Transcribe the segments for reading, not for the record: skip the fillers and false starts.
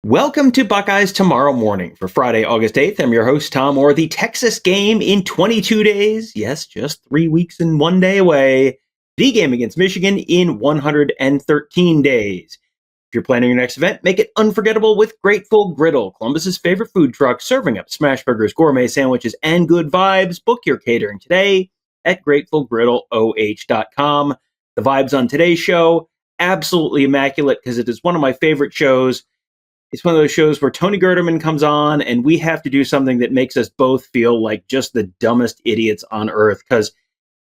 Welcome to Buckeyes Tomorrow Morning for Friday, August 8th. I'm your host, Tom Orr. The Texas game in 22 days. Yes, just 3 weeks and 1 day away. The game against Michigan in 113 days. If you're planning your next event, make it unforgettable with Grateful Griddle, Columbus's favorite food truck, serving up smash burgers, gourmet sandwiches, and good vibes. Book your catering today at GratefulGriddleOH.com. The vibes on today's show, absolutely immaculate because it is one of my favorite shows. It's one of those shows where Tony Gerdeman comes on and we have to do something that makes us both feel like just the dumbest idiots on earth, because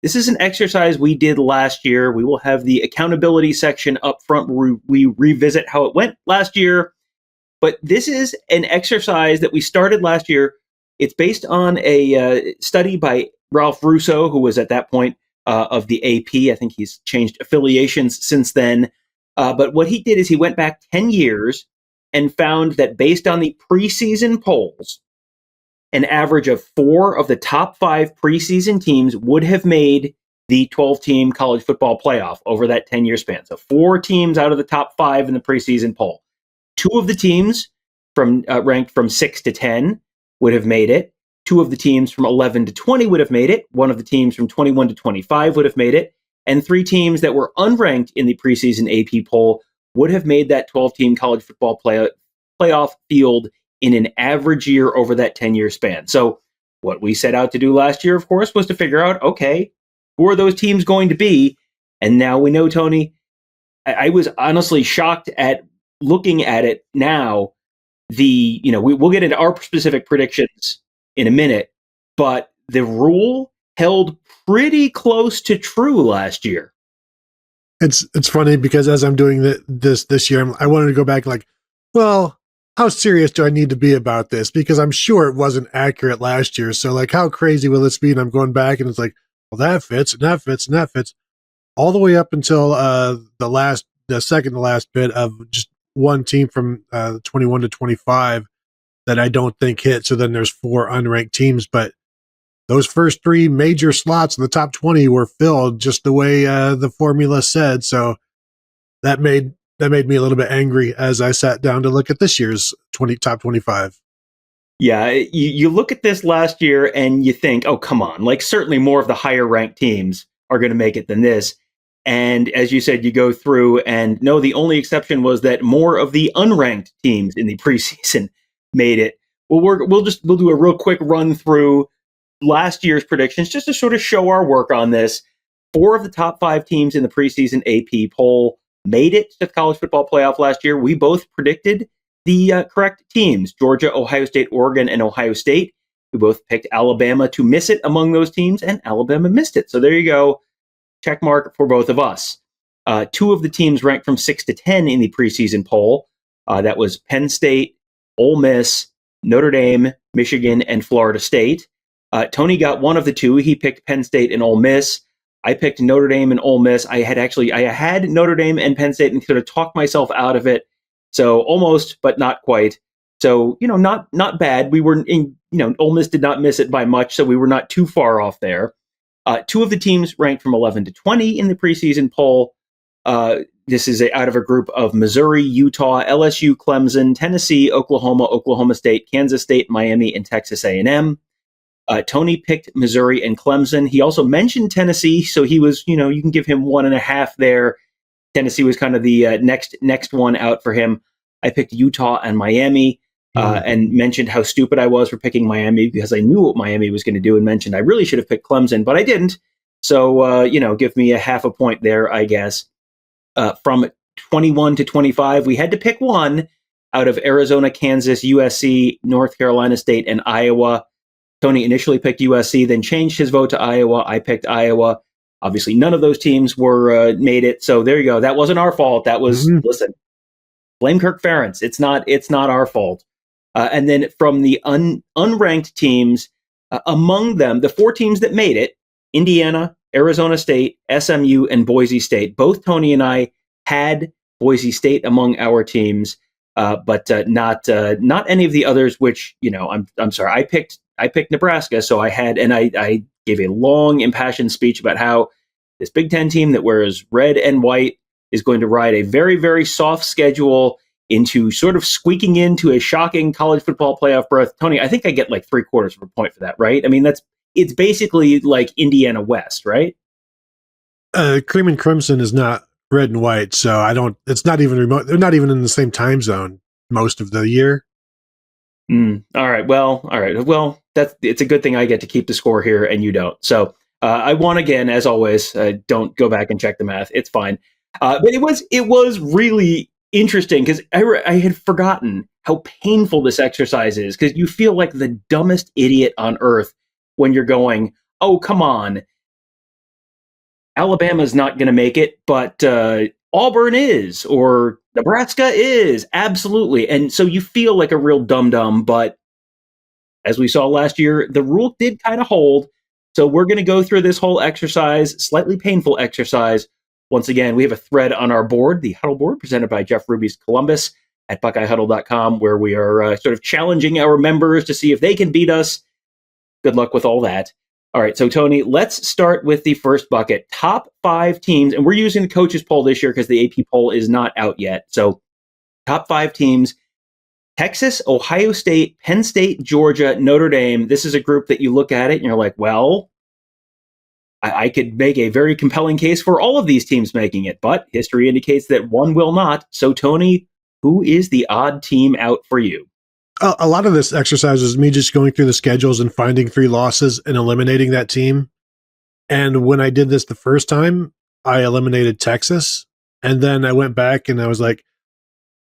this is an exercise we did last year. We will have the accountability section up front where we revisit how it went last year. But this is an exercise that we started last year. It's based on a study by Ralph Russo, who was at that point of the AP. I think he's changed affiliations since then. But what he did is he went back 10 years and found that based on the preseason polls, an average of 4 of the top 5 preseason teams would have made the 12-team college football playoff over that 10-year span. So 4 teams out of the top 5 in the preseason poll. 2 of the teams from ranked from 6 to 10 would have made it. 2 of the teams from 11 to 20 would have made it. 1 of the teams from 21 to 25 would have made it. And 3 teams that were unranked in the preseason AP poll would have made that 12-team college football playoff field in an average year over that 10-year span. So what we set out to do last year, of course, was to figure out, okay, who are those teams going to be? And now we know, Tony, I was honestly shocked at looking at it now. We'll get into our specific predictions in a minute, but the rule held pretty close to true last year. It's funny because as I'm doing this year, I wanted to go back like, well, how serious do I need to be about this? Because I'm sure it wasn't accurate last year. So like, how crazy will this be? And I'm going back and it's like, well, that fits and that fits and that fits, all the way up until the second to last bit of just one team from 21 to 25 that I don't think hit. So then there's 4 unranked teams, but those first 3 major slots in the top 20 were filled just the way the formula said. So that made me a little bit angry as I sat down to look at this year's top 25. Yeah, you look at this last year and you think, oh, come on, like certainly more of the higher ranked teams are going to make it than this. And as you said, you go through and no, the only exception was that more of the unranked teams in the preseason made it. Well, we'll do a real quick run through last year's predictions just to sort of show our work on this. 4 of the top 5 teams in the preseason AP poll made it to the college football playoff last year. We both predicted the correct teams: Georgia, Ohio State, Oregon, and Ohio State. We both picked Alabama to miss it among those teams, and Alabama missed it. So there you go. Check mark for both of us. 2 of the teams ranked from 6 to 10 in the preseason poll. That was Penn State, Ole Miss, Notre Dame, Michigan, and Florida State. Tony got 1 of the 2. He picked Penn State and Ole Miss. I picked Notre Dame and Ole Miss. I had Notre Dame and Penn State and sort of talked myself out of it. So almost, but not quite. So, not bad. We were in, Ole Miss did not miss it by much, so we were not too far off there. 2 of the teams ranked from 11 to 20 in the preseason poll. This is out of a group of Missouri, Utah, LSU, Clemson, Tennessee, Oklahoma, Oklahoma State, Kansas State, Miami, and Texas A&M. Tony picked Missouri and Clemson. He also mentioned Tennessee, so he was, you can give him 1.5 there. Tennessee was kind of the next one out for him. I picked Utah and Miami, and mentioned how stupid I was for picking Miami because I knew what Miami was going to do, and mentioned I really should have picked Clemson, but I didn't. So, give me a 0.5 point there, I guess. From 21 to 25, we had to pick one out of Arizona, Kansas, USC, North Carolina State, and Iowa. Tony initially picked USC, then changed his vote to Iowa. I picked Iowa. Obviously, none of those teams were made it. So there you go. That wasn't our fault. That was, listen, blame Kirk Ferentz. It's not our fault. And then from the unranked teams, among them, the 4 teams that made it, Indiana, Arizona State, SMU, and Boise State. Both Tony and I had Boise State among our teams, but not any of the others. Which I'm sorry, I picked Nebraska, so I gave a long, impassioned speech about how this Big Ten team that wears red and white is going to ride a very, very soft schedule into sort of squeaking into a shocking college football playoff berth. Tony, I think I get like 3/4 of a point for that, right? I mean, it's basically like Indiana West, right? Cream and Crimson is not red and white, so it's not even remote. They're not even in the same time zone most of the year. All right. Well, it's a good thing I get to keep the score here and you don't. So I won again, as always. Don't go back and check the math. It's fine. But it was really interesting because I had forgotten how painful this exercise is, because you feel like the dumbest idiot on earth when you're going, oh, come on. Alabama's not going to make it, but Auburn is, or Nebraska is, absolutely. And so you feel like a real dum-dum, but as we saw last year, the rule did kind of hold. So we're going to go through this whole exercise, slightly painful exercise. Once again, we have a thread on our board, the Huddle board, presented by Jeff Ruby's Columbus at BuckeyeHuddle.com, where we are sort of challenging our members to see if they can beat us. Good luck with all that. All right, so Tony, let's start with the first bucket. Top 5 teams, and we're using the coaches poll this year because the AP poll is not out yet. So top 5 teams: Texas, Ohio State, Penn State, Georgia, Notre Dame. This is a group that you look at it and you're like, well, I could make a very compelling case for all of these teams making it, but history indicates that one will not. So Tony, who is the odd team out for you? A lot of this exercise is me just going through the schedules and finding 3 losses and eliminating that team. And when I did this the first time, I eliminated Texas. And then I went back and I was like,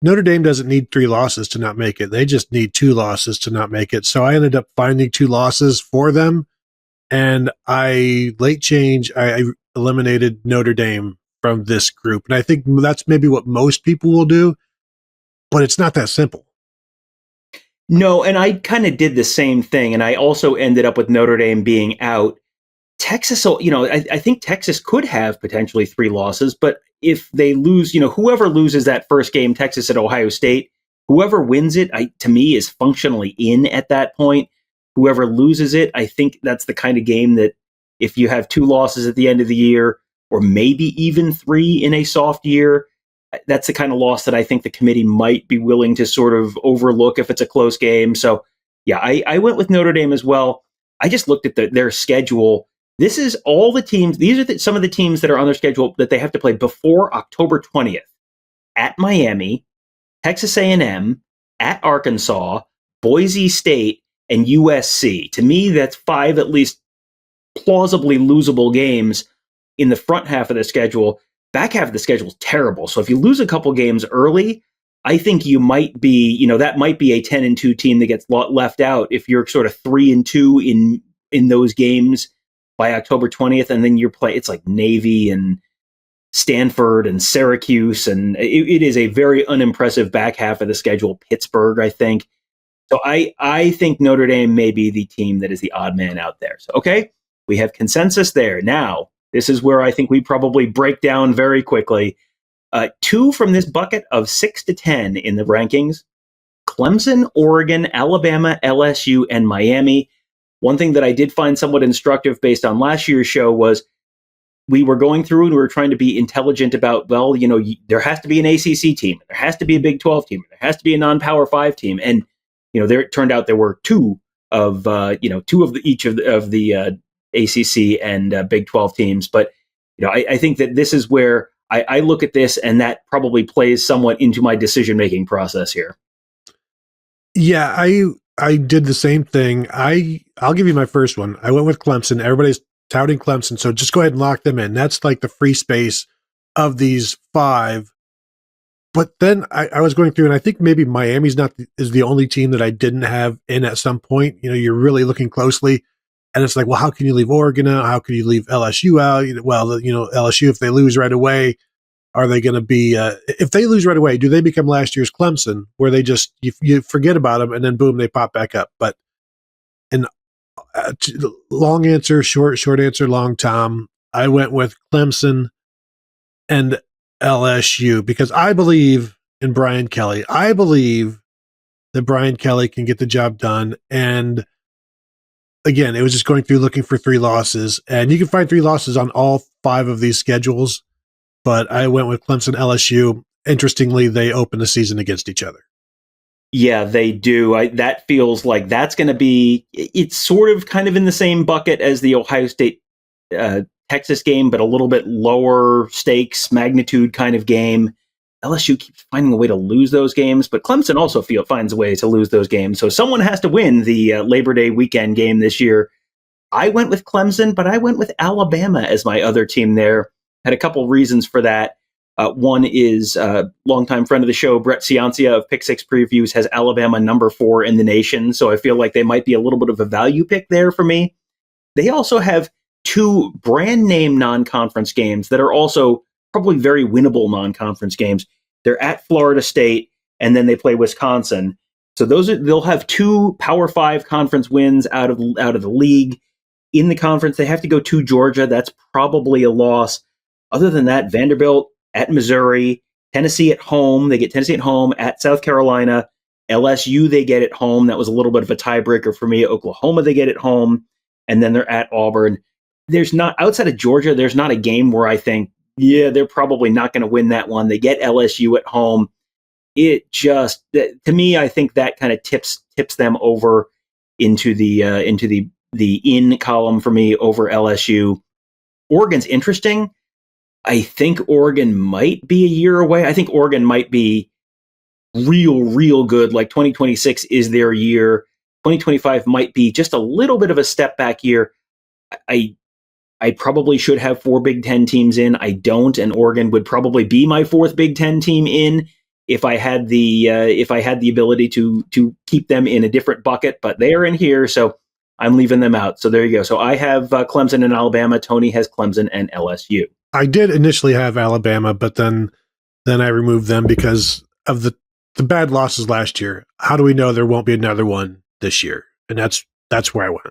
Notre Dame doesn't need 3 losses to not make it. They just need 2 losses to not make it. So I ended up finding 2 losses for them. And I eliminated Notre Dame from this group. And I think that's maybe what most people will do, but it's not that simple. No, and I kind of did the same thing, and I also ended up with Notre Dame being out. Texas, I think Texas could have potentially 3 losses, but if they lose, whoever loses that first game, Texas at Ohio State, whoever wins it, to me, is functionally in at that point. Whoever loses it, I think that's the kind of game that if you have 2 losses at the end of the year, or maybe even 3 in a soft year, that's the kind of loss that I think the committee might be willing to sort of overlook if it's a close game. So, yeah, I went with Notre Dame as well. I just looked at their schedule. This is all the teams. These are some of the teams that are on their schedule that they have to play before October 20th. At Miami, Texas A&M, at Arkansas, Boise State, and USC. To me, that's 5 at least plausibly losable games in the front half of the schedule. Back half of the schedule is terrible. So if you lose a couple games early, I think you might be, that might be a 10-2 team that gets left out if you're sort of 3-2 in those games by October 20th, and then it's like Navy and Stanford and Syracuse, and it is a very unimpressive back half of the schedule. Pittsburgh, I think. So I think Notre Dame may be the team that is the odd man out there. So, okay, we have consensus there. Now, this is where I think we probably break down very quickly. 2 from this bucket of 6 to 10 in the rankings: Clemson, Oregon, Alabama, LSU, and Miami. One thing that I did find somewhat instructive based on last year's show was we were going through and we were trying to be intelligent about, well, there has to be an ACC team, there has to be a Big 12 team, there has to be a non-Power 5 team. And, it turned out there were 2 of each of the ACC and Big 12 teams. But, I think that this is where I look at this, and that probably plays somewhat into my decision-making process here. Yeah, I did the same thing. I'll give you my first one. I went with Clemson. Everybody's touting Clemson, so just go ahead and lock them in. That's like the free space of these 5. But then I was going through, and I think maybe Miami's is the only team that I didn't have in at some point. You're really looking closely, and it's like, well, how can you leave Oregon out? How can you leave LSU out? Well, LSU, if they lose right away, are they going to be? If they lose right away, do they become last year's Clemson, where they just you forget about them and then boom, they pop back up? But long answer, short answer, long Tom. I went with Clemson and LSU because I believe in Brian Kelly. I believe that Brian Kelly can get the job done. And again, it was just going through looking for 3 losses, and you can find 3 losses on all 5 of these schedules. But I went with Clemson, LSU. interestingly, they open the season against each other. Yeah, they do. That feels like that's going to be, it's sort of kind of in the same bucket as the Ohio State Texas game, but a little bit lower stakes, magnitude kind of game. LSU keeps finding a way to lose those games, but Clemson also finds a way to lose those games. So someone has to win the Labor Day weekend game this year. I went with Clemson, but I went with Alabama as my other team there. Had a couple reasons for that. One is longtime friend of the show, Brett Ciancia of Pick Six Previews, has Alabama number 4 in the nation. So I feel like they might be a little bit of a value pick there for me. They also have 2 brand name non-conference games that are also probably very winnable non-conference games. They're at Florida State, and then they play Wisconsin. So they'll have 2 Power 5 conference wins out of the league. In the conference, they have to go to Georgia. That's probably a loss. Other than that, Vanderbilt at Missouri, Tennessee at home. They get Tennessee at home, at South Carolina. LSU, they get at home. That was a little bit of a tiebreaker for me. Oklahoma, they get at home. And then they're at Auburn. There's not, outside of Georgia, there's not a game where I think, yeah, they're probably not going to win that one. They get LSU at home. It just, to me, I think that kind of tips them over into the in column for me over LSU. Oregon's interesting. I think Oregon might be a year away. I think Oregon might be real good. Like 2026 is their year. 2025 might be just a little bit of a step back year. I probably should have 4 Big Ten teams in. I don't, and Oregon would probably be my 4th Big Ten team in if I had the ability to keep them in a different bucket. But they are in here, so I'm leaving them out. So there you go. So I have Clemson and Alabama. Tony has Clemson and LSU. I did initially have Alabama, but then I removed them because of the bad losses last year. How do we know there won't be another one this year? And that's where I went.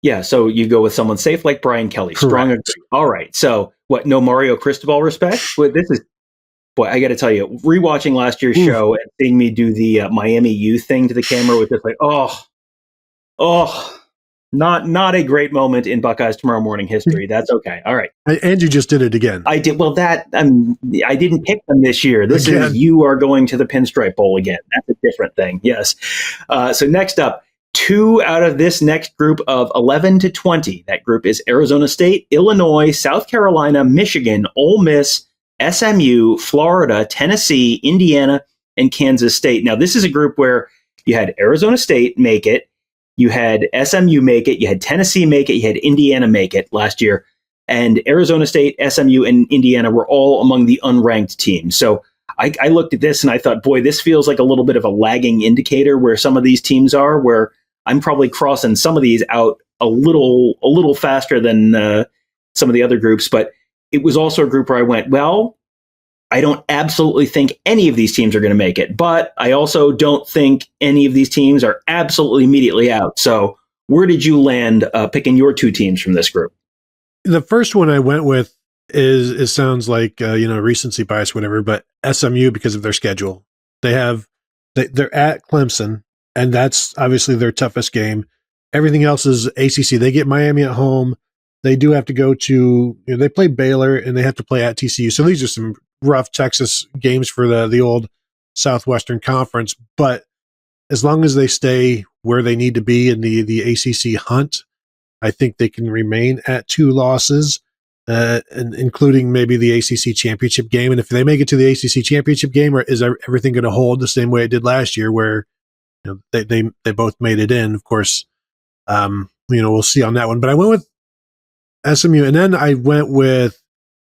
Yeah, so you go with someone safe like Brian Kelly. Strong. All right. So what? No Mario Cristobal respect? Well, this is, boy, I got to tell you, rewatching last year's show and seeing me do the Miami U thing to the camera was just like, not a great moment in Buckeyes Tomorrow Morning history. That's okay. All right. And you just did it again. I did. Well, I didn't pick them this year. This is, you are going to the Pinstripe Bowl again. That's a different thing. Yes. So next up, 2 out of this next group of 11 to 20. That group is Arizona State, Illinois, South Carolina, Michigan, Ole Miss, SMU, Florida, Tennessee, Indiana, and Kansas State. Now, this is a group where you had Arizona State make it, you had SMU make it, you had Tennessee make it, you had Indiana make it last year. And Arizona State, SMU, and Indiana were all among the unranked teams. So I looked at this and I thought, boy, this feels like a little bit of a lagging indicator where some of these teams are, where I'm probably crossing some of these out a little faster than some of the other groups. But it was also a group where I went, well, I don't absolutely think any of these teams are going to make it, but I also don't think any of these teams are absolutely immediately out. So where did you land picking your 2 teams from this group? The first one I went with is sounds like recency bias, whatever, but SMU, because of their schedule. They're at Clemson, and that's obviously their toughest game. Everything else is ACC. They get Miami at home. They do have to go to, they play Baylor, and they have to play at TCU. So these are some rough Texas games for the old Southwestern Conference. But as long as they stay where they need to be in the ACC hunt, I think they can remain at 2 losses, and including maybe the ACC championship game. And if they make it to the ACC championship game, is everything going to hold the same way it did last year, where they both made it in? Of course, we'll see on that one. But I went with SMU, and then I went with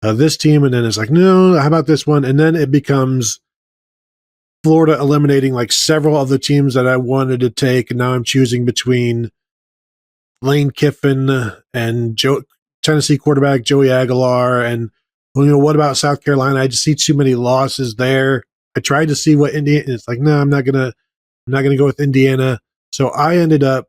this team, and then it's like, no, how about this one? And then it becomes Florida eliminating like several of the teams that I wanted to take, and now I'm choosing between Lane Kiffin and Tennessee quarterback Joey Aguilar, and what about South Carolina? I just see too many losses there. I tried to see what Indiana, and it's like, no, I'm not gonna go with Indiana. So I ended up,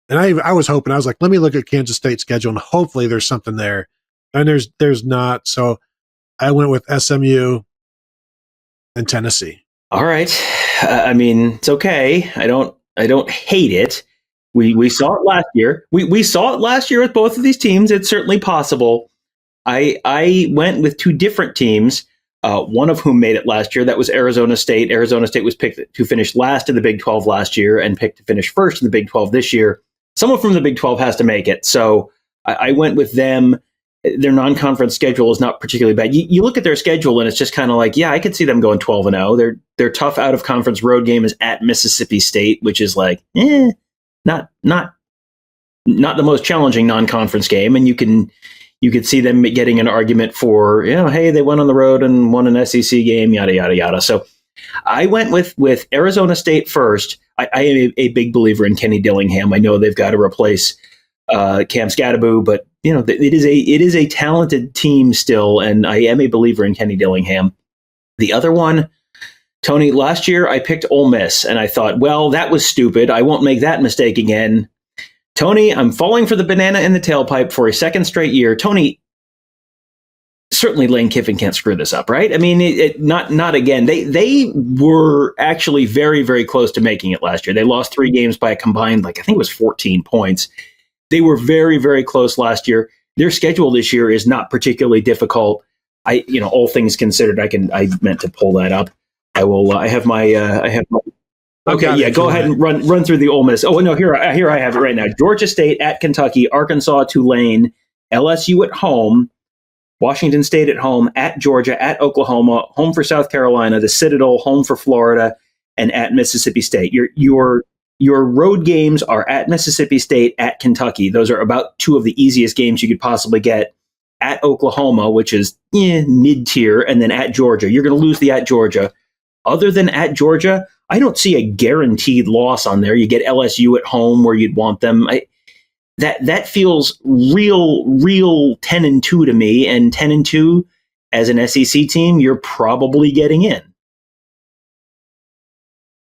and I was hoping, I was like, let me look at Kansas State's schedule, and hopefully there's something there. And there's not. So I went with SMU and Tennessee. All right. I mean, it's okay. I don't hate it. We saw it last year. We saw it last year with both of these teams. It's certainly possible. I went with 2 different teams. one of whom made it last year. That was Arizona State. Arizona State was picked to finish last in the Big 12 last year and picked to finish first in the Big 12 this year. Someone from the Big 12 has to make it. So I went with them. Their non-conference schedule is not particularly bad. You look at their schedule and it's just kind of like, yeah, I could see them going 12-0. Their tough out-of-conference road game is at Mississippi State, which is like, not the most challenging non-conference game. And you could see them getting an argument for, hey, they went on the road and won an SEC game, yada, yada, yada. So I went with Arizona State first. I am a big believer in Kenny Dillingham. I know they've got to replace Cam Scadaboo, but it is a talented team still, and I am a believer in Kenny Dillingham. The other one, Tony, last year I picked Ole Miss, and I thought, well, that was stupid. I won't make that mistake again. Tony, I'm falling for the banana in the tailpipe for a second straight year. Tony, certainly Lane Kiffin can't screw this up, right? I mean, not again. They were actually very, very close to making it last year. They lost 3 games by a combined, I think it was 14 points. They were very, very close last year. Their schedule this year is not particularly difficult. All things considered, I meant to pull that up. I will. I have my. Okay, yeah. Go ahead and run through the Ole Miss. Oh no, here I have it right now. Georgia State at Kentucky, Arkansas, Tulane, LSU at home, Washington State at home, at Georgia, at Oklahoma, home for South Carolina, the Citadel, home for Florida, and at Mississippi State. Your road games are at Mississippi State, at Kentucky. Those are about 2 of the easiest games you could possibly get. At Oklahoma, which is mid-tier, and then at Georgia. You're going to lose the at Georgia. Other than at Georgia, I don't see a guaranteed loss on there. You get LSU at home where you'd want them. That feels real 10-2 to me, and 10-2 as an SEC team, you're probably getting in.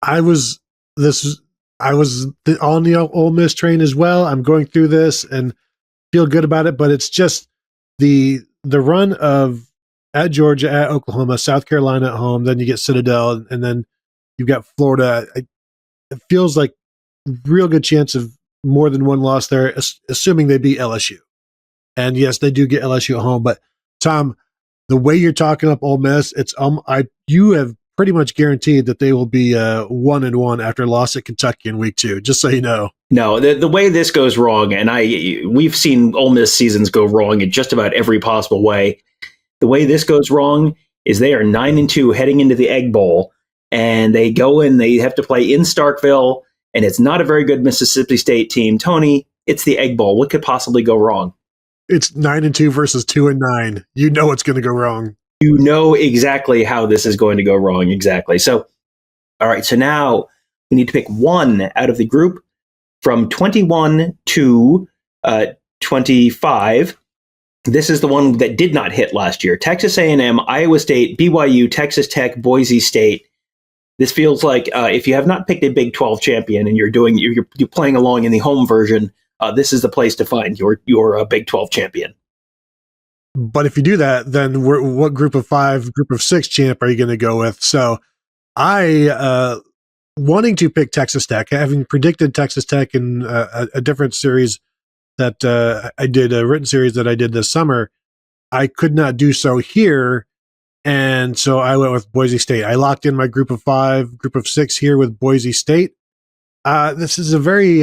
I was on the Ole Miss train as well. I'm going through this and feel good about it, but it's just the run of at Georgia, at Oklahoma, South Carolina at home, then you get Citadel, and then you've got Florida. It feels like real good chance of more than one loss there, assuming they beat LSU. And yes, they do get LSU at home, but Tom, the way you're talking up Ole Miss, you have pretty much guaranteed that they will be 1-1 after a loss at Kentucky in week 2, just so you know. No, the way this goes wrong, and we've seen Ole Miss seasons go wrong in just about every possible way. The way this goes wrong is they are 9-2 heading into the Egg Bowl, and they go in, they have to play in Starkville, and it's not a very good Mississippi State team. Tony, it's the Egg Bowl. What could possibly go wrong? It's 9-2 versus 2-9. You know it's going to go wrong. You know exactly how this is going to go wrong. Exactly. So, all right. So now we need to pick one out of the group from 21 to 25. This is the one that did not hit last year. Texas A&M, Iowa State, BYU, Texas Tech, Boise State. This feels like if you have not picked a Big 12 champion and you're playing along in the home version, this is the place to find your Big 12 champion. But if you do that, then what group of 5, group of 6 champ are you going to go with? So I, wanting to pick Texas Tech, having predicted Texas Tech in a different series that I did, a written series that I did this summer, I could not do so here. And so I went with Boise State. I locked in my group of 5, group of 6 here with Boise State. This is a very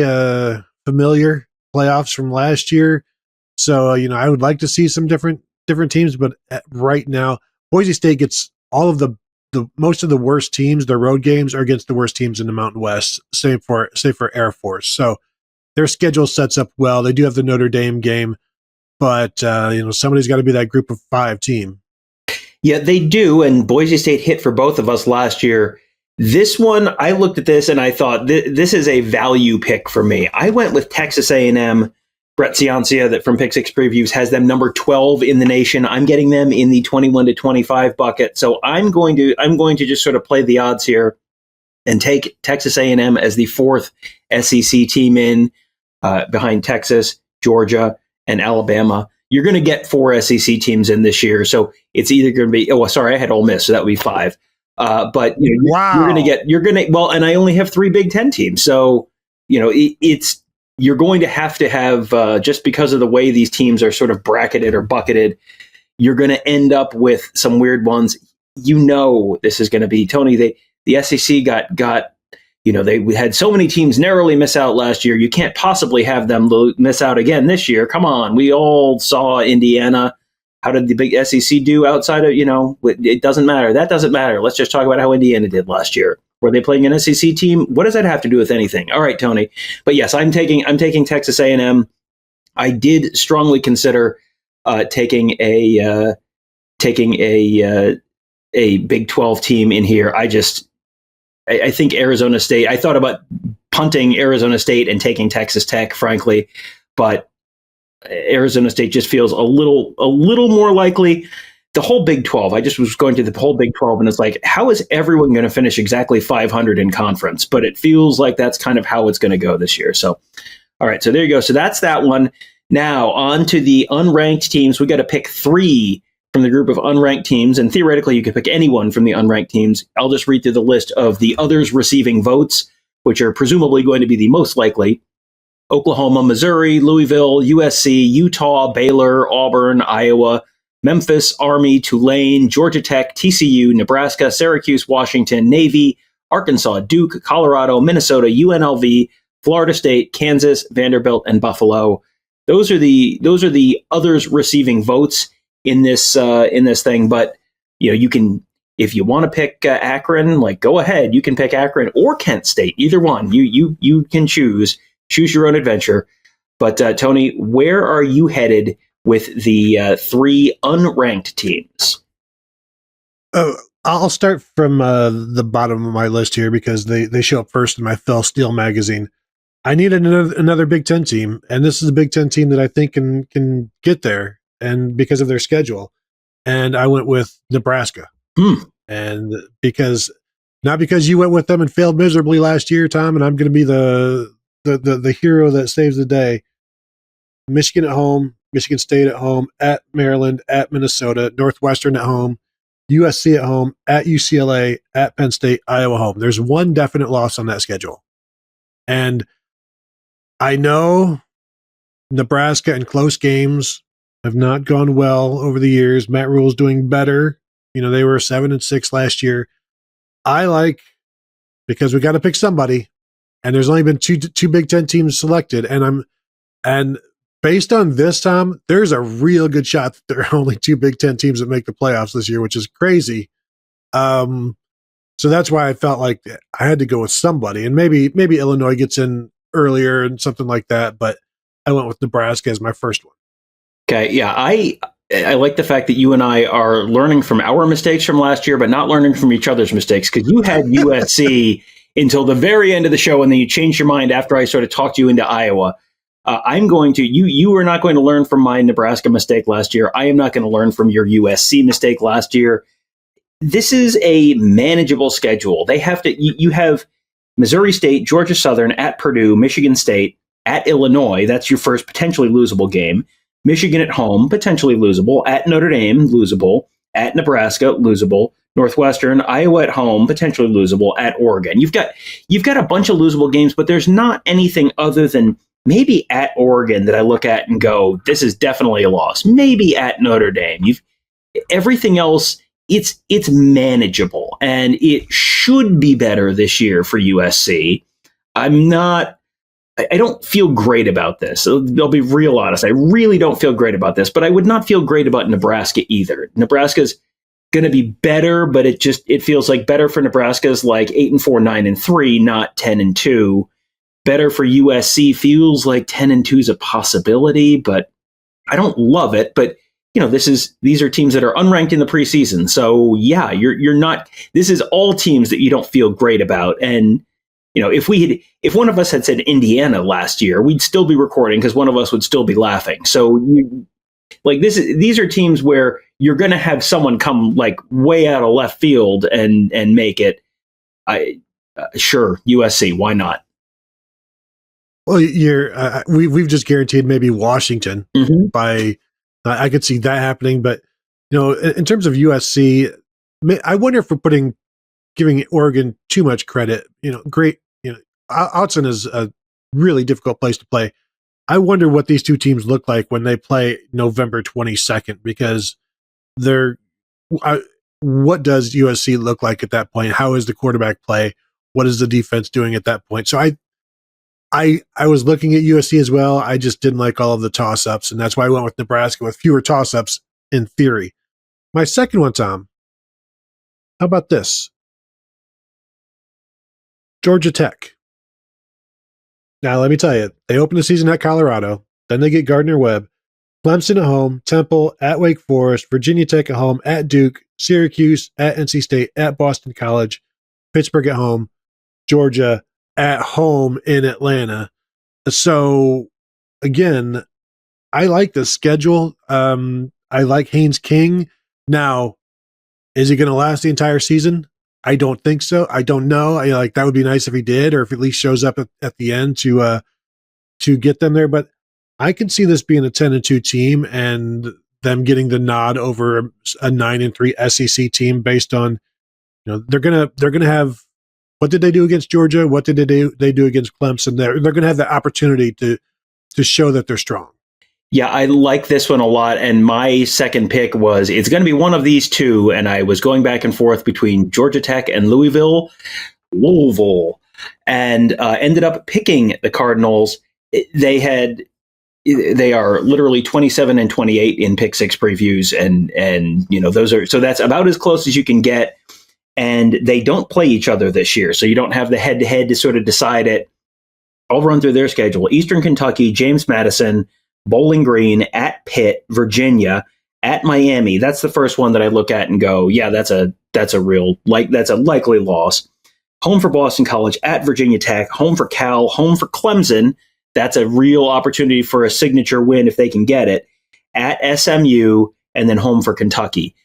familiar playoffs from last year. So, I would like to see some different teams, but right now, Boise State gets all of the most of the worst teams. Their road games are against the worst teams in the Mountain West, save for Air Force. So their schedule sets up well. They do have the Notre Dame game, but somebody's got to be that group of 5 team. Yeah, they do, and Boise State hit for both of us last year. This one, I looked at this and I thought this is a value pick for me. I went with Texas A&M. Brett Ciancia, that from Pick 6 Previews, has them number 12 in the nation. I'm getting them in the 21 to 25 bucket. So I'm going to just sort of play the odds here and take Texas A&M as the 4th SEC team in behind Texas, Georgia, and Alabama. You're going to get 4 SEC teams in this year. So it's either going to be, I had Ole Miss, so that would be 5. But you're going to, and I only have 3 Big Ten teams. So, you're going to have just because of the way these teams are sort of bracketed or bucketed, you're going to end up with some weird ones. this is going to be Tony. The SEC got they had so many teams narrowly miss out last year. You can't possibly have them miss out again this year. Come on, we all saw Indiana. How did the big SEC do outside of It doesn't matter. That doesn't matter. Let's just talk about how Indiana did last year. Were they playing an SEC team? What does that have to do with anything? All right, Tony. But yes, I'm taking Texas A&M. I did strongly consider taking a Big 12 team in here. I think Arizona State. I thought about punting Arizona State and taking Texas Tech, frankly, but Arizona State just feels a little more likely. The whole Big 12, I just was going to the whole Big 12, and it's like, how is everyone going to finish exactly 500 in conference? But it feels like that's kind of how it's going to go this year. So, all right, so there you go. So that's that one. Now, on to the unranked teams. We got to pick 3 from the group of unranked teams, and theoretically, you could pick anyone from the unranked teams. I'll just read through the list of the others receiving votes, which are presumably going to be the most likely. Oklahoma, Missouri, Louisville, USC, Utah, Baylor, Auburn, Iowa, Memphis, Army, Tulane, Georgia Tech, TCU, Nebraska, Syracuse, Washington, Navy, Arkansas, Duke, Colorado, Minnesota, UNLV, Florida State, Kansas, Vanderbilt, and Buffalo. Those are the others receiving votes in this thing. But you can, if you want to pick Akron, go ahead. You can pick Akron or Kent State, either one. You can choose your own adventure. But Tony, where are you headed with the 3 unranked teams? I'll start from the bottom of my list here because they show up first in my Phil Steele magazine. I need another Big Ten team, and this is a Big Ten team that I think can get there, and because of their schedule. And I went with Nebraska. And not because you went with them and failed miserably last year, Tom, and I'm going to be the hero that saves the day. Michigan at home, Michigan State at home, at Maryland, at Minnesota, Northwestern at home, USC at home, at UCLA, at Penn State, Iowa home. There's one definite loss on that schedule. And I know Nebraska and close games have not gone well over the years. Matt Rule's doing better. They were 7-6 last year. Because we got to pick somebody, and there's only been two Big Ten teams selected, and based on this, Tom, there's a real good shot that there are only 2 Big Ten teams that make the playoffs this year, which is crazy. So that's why I felt like I had to go with somebody, and maybe Illinois gets in earlier and something like that, but I went with Nebraska as my first one. Okay, yeah, I like the fact that you and I are learning from our mistakes from last year, but not learning from each other's mistakes, because you had USC until the very end of the show, and then you changed your mind after I sort of talked you into Iowa. You are not going to learn from my Nebraska mistake last year. I am not going to learn from your USC mistake last year. This is a manageable schedule. You have Missouri State, Georgia Southern, at Purdue, Michigan State, at Illinois. That's your first potentially losable game. Michigan at home, potentially losable. At Notre Dame, losable. At Nebraska, losable. Northwestern, Iowa at home, potentially losable. At Oregon, you've got a bunch of losable games, but there's not anything other than maybe at Oregon that I look at and go, this is definitely a loss. Maybe at Notre Dame. Everything else, it's manageable, and it should be better this year for USC. I don't feel great about this. I'll be real honest. I really don't feel great about this, but I would not feel great about Nebraska either. Nebraska's going to be better, but it feels like better for Nebraska is like 8-4, 9-3, not 10-2. Better for USC feels like 10-2 is a possibility, but I don't love it. But these are teams that are unranked in the preseason. So yeah, you're not. This is all teams that you don't feel great about. And if one of us had said Indiana last year, we'd still be recording because one of us would still be laughing. So these are teams where you're going to have someone come way out of left field and make it. Sure, USC, why not? Well, we've just guaranteed maybe Washington by. I could see that happening, but in terms of USC, I wonder if we're giving Oregon too much credit. Great. Autzen is a really difficult place to play. I wonder what these two teams look like when they play November 22nd, because what does USC look like at that point? How is the quarterback play? What is the defense doing at that point? So I was looking at USC as well. I just didn't like all of the toss-ups, and that's why I went with Nebraska with fewer toss-ups in theory. My second one, Tom, how about this? Georgia Tech. Now, let me tell you, they open the season at Colorado, then they get Gardner-Webb, Clemson at home, Temple at Wake Forest, Virginia Tech at home, at Duke, Syracuse at NC State, at Boston College, Pittsburgh at home, Georgia at home in Atlanta. So, again, I like the schedule. I like Haynes King. Now, is he going to last the entire season? I don't think so. I don't know. That would be nice if he did, or if at least shows up at the end to get them there. But I can see this being a 10-2 team and them getting the nod over a 9-3 SEC team based on, they're gonna have, what did they do against Georgia? What did they do against Clemson? They're going to have the opportunity to show that they're strong. Yeah, I like this one a lot. And my second pick was, it's going to be one of these two. And I was going back and forth between Georgia Tech and Louisville, and ended up picking the Cardinals. They are literally 27 and 28 in pick six previews. And those are, so that's about as close as you can get. And they don't play each other this year. So you don't have the head to head to sort of decide it. I'll run through their schedule. Eastern Kentucky, James Madison, Bowling Green, at Pitt, Virginia, at Miami. That's the first one that I look at and go, yeah, that's a likely loss. Home for Boston College, at Virginia Tech, home for Cal, home for Clemson. That's a real opportunity for a signature win if they can get it. At SMU, and then home for Kentucky.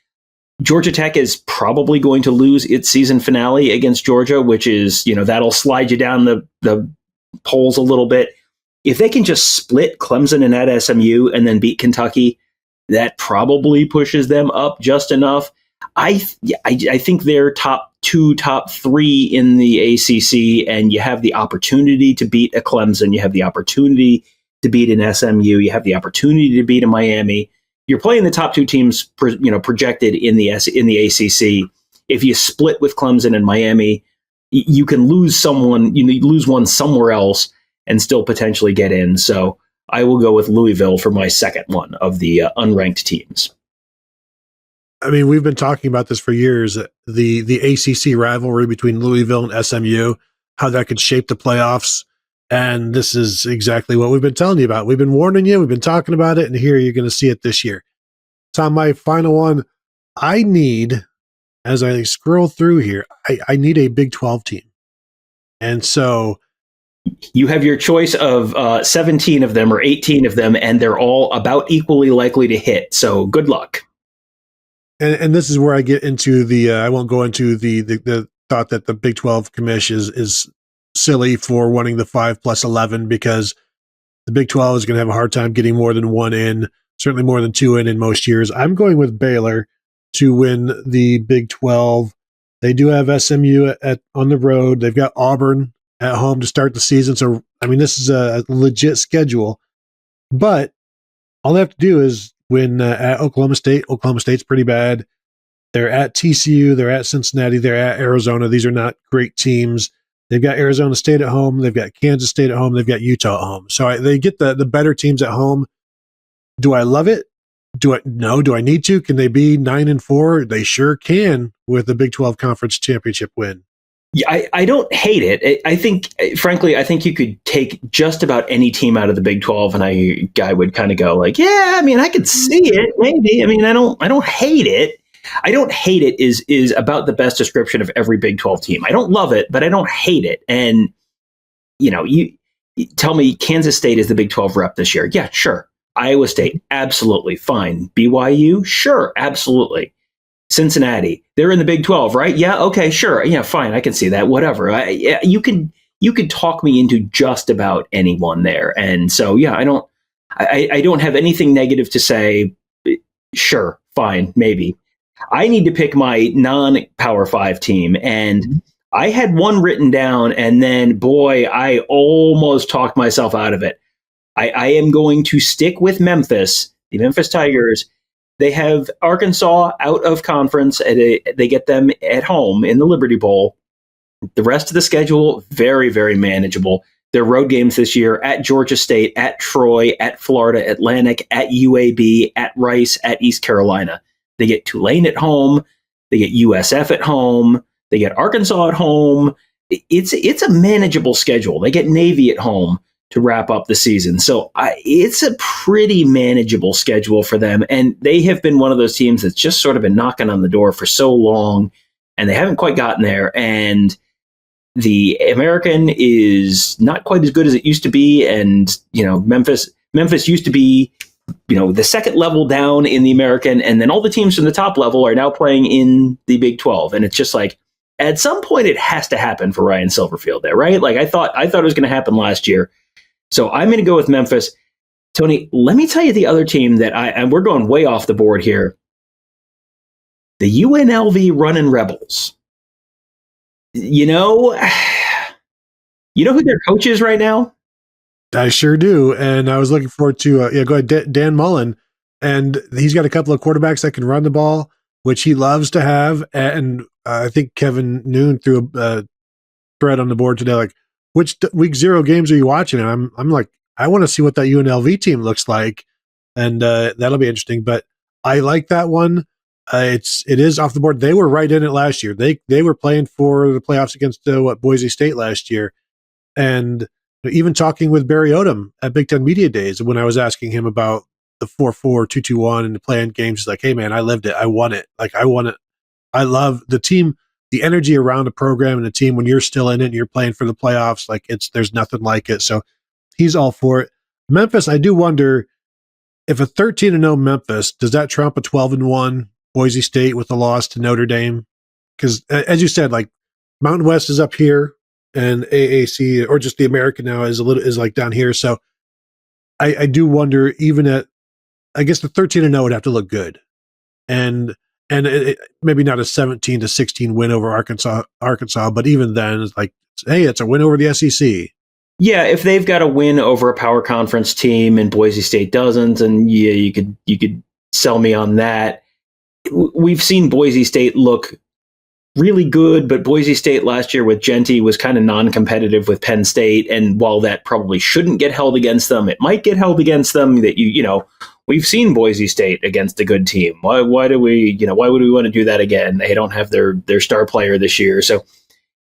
Georgia Tech is probably going to lose its season finale against Georgia, which is, that'll slide you down the polls a little bit. If they can just split Clemson and at SMU and then beat Kentucky, that probably pushes them up just enough. I think they're top 2, top 3 in the ACC, and you have the opportunity to beat a Clemson. You have the opportunity to beat an SMU. You have the opportunity to beat a Miami. You're playing the top 2 teams, projected in the ACC. If you split with Clemson and Miami, you can lose someone. You lose one somewhere else and still potentially get in. So I will go with Louisville for my second one of the unranked teams. I mean, we've been talking about this for years, the ACC rivalry between Louisville and SMU, how that could shape the playoffs. And this is exactly what we've been telling you about. We've been warning you. We've been talking about it. And here you're going to see it this year. Tom, my final one, I need, as I scroll through here, I need a Big 12 team. And so you have your choice of 17 of them or 18 of them, and they're all about equally likely to hit. So good luck. And this is where I get into I won't go into the thought that the Big 12 commish is silly for wanting the 5+11, because the Big 12 is going to have a hard time getting more than 1 in, certainly more than 2 in most years. I'm going with Baylor to win the Big 12. They do have SMU on the road. They've got Auburn at home to start the season. So, I mean, this is a legit schedule. But all they have to do is win at Oklahoma State. Oklahoma State's pretty bad. They're at TCU. They're at Cincinnati. They're at Arizona. These are not great teams. They've got Arizona State at home. They've got Kansas State at home. They've got Utah at home. So they get the better teams at home. Do I love it? No. Do I need to? Can they be 9-4? They sure can with the Big 12 Conference Championship win. Yeah, I don't hate it. I think, frankly, you could take just about any team out of the Big 12, and I would kind of go like, yeah, I mean, I could see it, maybe. I mean, I don't hate it. I don't hate it is about the best description of every Big 12 team. I don't love it, but I don't hate it. And, you tell me Kansas State is the Big 12 rep this year. Yeah, sure. Iowa State, absolutely. Fine. BYU, sure, absolutely. Cincinnati, they're in the Big 12, right? Yeah, okay, sure. Yeah, fine. I can see that. Whatever. You could talk me into just about anyone there. And so, yeah, I don't have anything negative to say. Sure, fine, maybe. I need to pick my non-Power 5 team, and I had one written down, and then, boy, I almost talked myself out of it. I am going to stick with Memphis, the Memphis Tigers. They have Arkansas out of conference. They get them at home in the Liberty Bowl. The rest of the schedule, very, very manageable. Their road games this year at Georgia State, at Troy, at Florida Atlantic, at UAB, at Rice, at East Carolina. They get Tulane at home. They get USF at home. They get Arkansas at home. It's a manageable schedule. They get Navy at home to wrap up the season. So it's a pretty manageable schedule for them. And they have been one of those teams that's just sort of been knocking on the door for so long, and they haven't quite gotten there. And the American is not quite as good as it used to be. And, Memphis used to be, the second level down in the American. And then all the teams from the top level are now playing in the Big 12. And it's just like, at some point it has to happen for Ryan Silverfield there, right? Like I thought it was going to happen last year. So I'm going to go with Memphis. Tony, let me tell you the other team that and we're going way off the board here. The UNLV Runnin' Rebels. You know who their coach is right now? I sure do. And I was looking forward to, go ahead, Dan Mullen. And he's got a couple of quarterbacks that can run the ball, which he loves to have. And I think Kevin Noon threw a thread on the board today, like, which week 0 games are you watching? And I'm like, I want to see what that UNLV team looks like. And that'll be interesting. But I like that one. It is off the board. They were right in it last year. They were playing for the playoffs against Boise State last year. And even talking with Barry Odom at Big Ten Media Days, when I was asking him about the 4-4, 2-2-1 and the play-in games, he's like, hey man, I lived it. I won it. Like I won it. I love the team, the energy around the program and the team when you're still in it and you're playing for the playoffs. Like there's nothing like it. So he's all for it. Memphis, I do wonder if a 13-0 Memphis, does that trump a 12-1 Boise State with the loss to Notre Dame? Because as you said, like Mountain West is up here and AAC, or just the American now, is like down here. So I do wonder, even at, I guess the 13-0 would have to look good. And maybe not a 17-16 win over Arkansas, but even then, it's like, hey, it's a win over the SEC. Yeah, if they've got a win over a power conference team and Boise State doesn't, and yeah, you could sell me on that. We've seen Boise State look really good, but Boise State last year with Genty was kind of non-competitive with Penn State, and while that probably shouldn't get held against them, it might get held against them. That we've seen Boise State against a good team. Why would we want to do that again? They don't have their star player this year. So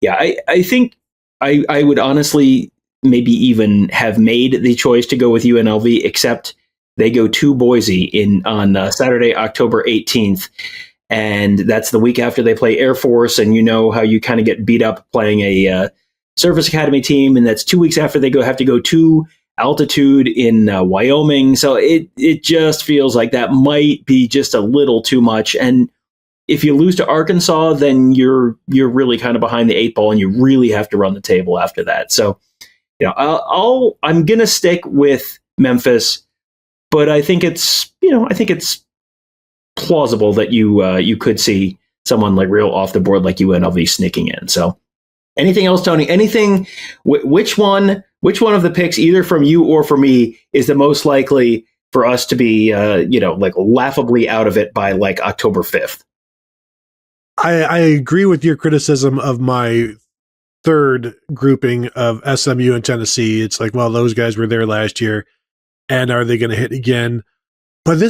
yeah, I think I would honestly maybe even have made the choice to go with UNLV, except they go to Boise on Saturday, October 18th. And that's the week after they play Air Force. And you know how you kind of get beat up playing a service academy team. And that's 2 weeks after they have to go to altitude in Wyoming. So it just feels like that might be just a little too much. And if you lose to Arkansas, then you're really kind of behind the 8 ball, and you really have to run the table after that. So, I'm going to stick with Memphis, but I think it's plausible that you could see someone like real off the board like UNLV sneaking in. So anything else, Tony? Anything? Which one of the picks, either from you or for me, is the most likely for us to be like laughably out of it by like October 5th? I agree with your criticism of my third grouping of SMU and Tennessee. It's like, well, those guys were there last year, and are they going to hit again? But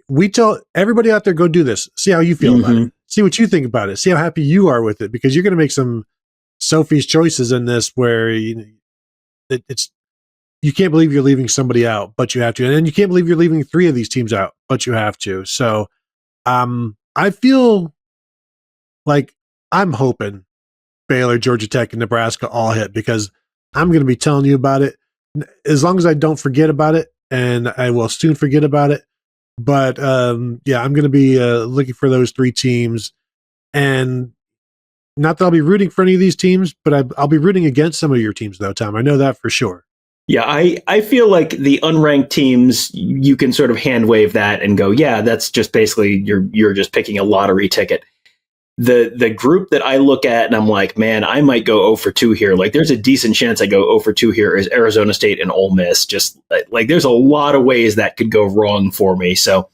we tell everybody out there, go do this. See how you feel about it. See what you think about it. See how happy you are with it, because you're going to make some Sophie's choices in this where it's you can't believe you're leaving somebody out, but you have to. And then you can't believe you're leaving 3 of these teams out, but you have to. So I feel like I'm hoping Baylor, Georgia Tech, and Nebraska all hit, because I'm going to be telling you about it as long as I don't forget about it, and I will soon forget about it. But I'm going to be looking for those 3 teams, and not that I'll be rooting for any of these teams, but I'll be rooting against some of your teams, though, Tom. I know that for sure. Yeah, I feel like the unranked teams, you can sort of hand wave that and go, yeah, that's just basically you're just picking a lottery ticket. The group that I look at and I'm like, man, I might go 0 for 2 here. Like, there's a decent chance I go 0 for 2 here is Arizona State and Ole Miss. Just like there's a lot of ways that could go wrong for me. So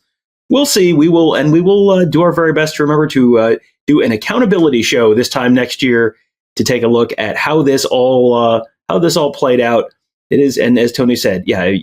We'll see. We will do our very best to remember to do an accountability show this time next year to take a look at how this all played out. It is, and as Tony said, yeah,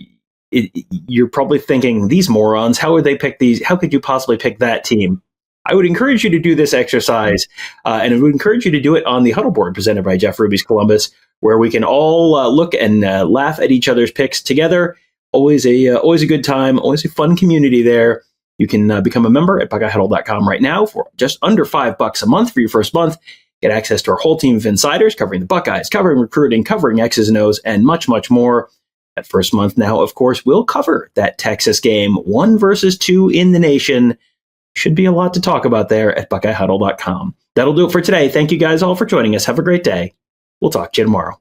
you're probably thinking, these morons, how would they pick these? How could you possibly pick that team? I would encourage you to do this exercise, and I would encourage you to do it on the Huddle Board presented by Jeff Ruby's Columbus, where we can all look and laugh at each other's picks together. Always a good time, always a fun community there. You can become a member at BuckeyeHuddle.com right now for just under $5 a month for your first month. Get access to our whole team of insiders covering the Buckeyes, covering recruiting, covering X's and O's, and much, much more. That first month now, of course, we'll cover that Texas game, 1 versus 2 in the nation. Should be a lot to talk about there at BuckeyeHuddle.com. That'll do it for today. Thank you guys all for joining us. Have a great day. We'll talk to you tomorrow.